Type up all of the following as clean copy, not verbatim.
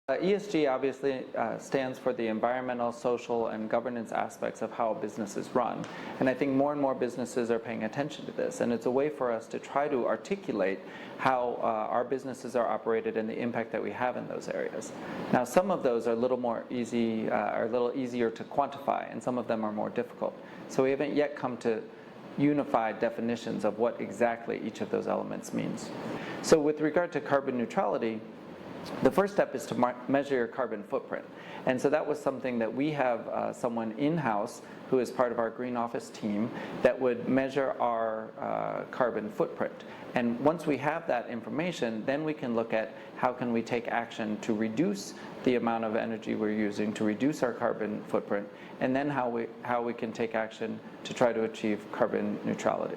ESG obviously stands for the environmental, social, and governance aspects of how a business is run. And I think more and more businesses are paying attention to this. And it's a way for us to try to articulate how our businesses are operated and the impact that we have in those areas. Now, some of those are a little easier to quantify, and some of them are more difficult. So we haven't yet come to unified definitions of what exactly each of those elements means. So with regard to carbon neutrality, the first step is to measure your carbon footprint. And so that was something that we have someone in-house who is part of our Green Office team that would measure our carbon footprint. And once we have that information, then we can look at how can we take action to reduce the amount of energy we're using, to reduce our carbon footprint, and then how we can take action to try to achieve carbon neutrality.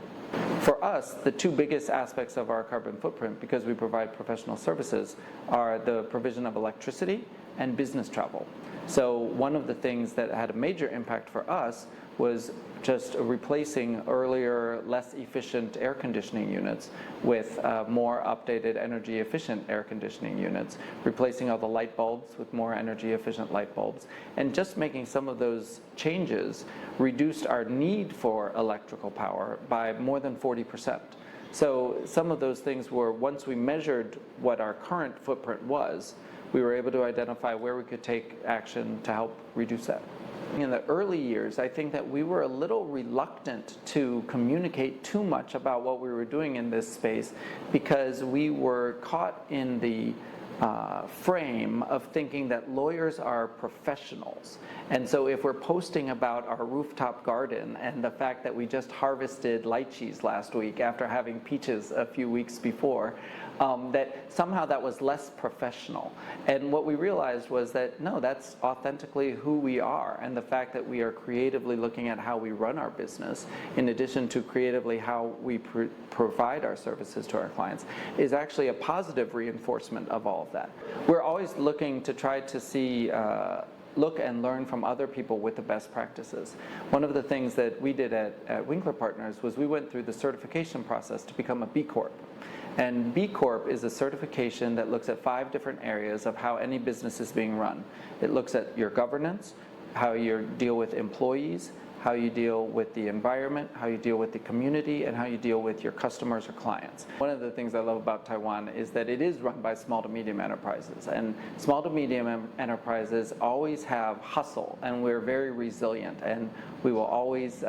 For us, the two biggest aspects of our carbon footprint, because we provide professional services, are the provision of electricity and business travel. So one of the things that had a major impact for us was just replacing earlier, less efficient air conditioning units with more updated, energy efficient air conditioning units, replacing all the light bulbs with more energy efficient light bulbs. And just making some of those changes reduced our need for electrical power by more than 40%. So some of those things were, once we measured what our current footprint was, we were able to identify where we could take action to help reduce that. In the early years, I think that we were a little reluctant to communicate too much about what we were doing in this space because we were caught in the frame of thinking that lawyers are professionals. And so if we're posting about our rooftop garden and the fact that we just harvested lychees last week after having peaches a few weeks before, that somehow that was less professional. And what we realized was that, no, that's authentically who we are, and the fact that we are creatively looking at how we run our business, in addition to creatively how we provide our services to our clients, is actually a positive reinforcement of all of that. We're always looking to try to see look and learn from other people with the best practices. One of the things that we did at Winkler Partners was we went through the certification process to become a B Corp. And B Corp is a certification that looks at 5 different areas of how any business is being run. It looks at your governance, how you deal with employees, how you deal with the environment, how you deal with the community, and how you deal with your customers or clients. One of the things I love about Taiwan is that it is run by small to medium enterprises. And small to medium enterprises always have hustle, and we're very resilient, and we will always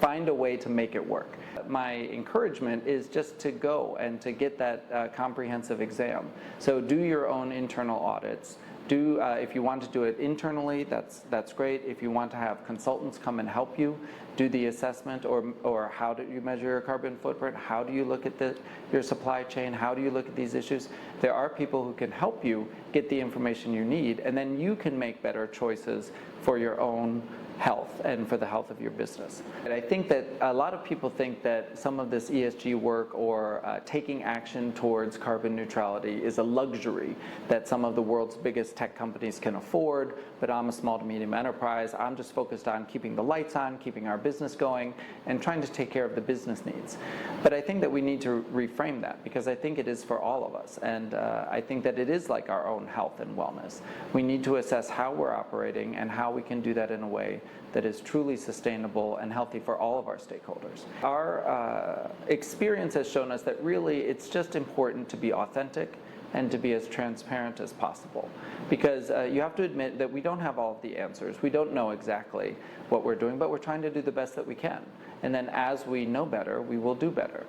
find a way to make it work. My encouragement is just to go and to get that comprehensive exam. So do your own internal audits. If you want to do it internally, that's great. If you want to have consultants come and help you do the assessment, or how do you measure your carbon footprint, how do you look at your supply chain, how do you look at these issues, there are people who can help you get the information you need, and then you can make better choices for your own health and for the health of your business. And I think that a lot of people think that some of this ESG work or taking action towards carbon neutrality is a luxury that some of the world's biggest tech companies can afford, but I'm a small to medium enterprise. I'm just focused on keeping the lights on, keeping our business going, and trying to take care of the business needs. But I think that we need to reframe that, because I think it is for all of us, and I think that it is like our own health and wellness. We need to assess how we're operating and how we can do that in a way that is truly sustainable and healthy for all of our stakeholders. Our experience has shown us that really it's just important to be authentic and to be as transparent as possible. Because you have to admit that we don't have all of the answers. We don't know exactly what we're doing, but we're trying to do the best that we can. And then as we know better, we will do better.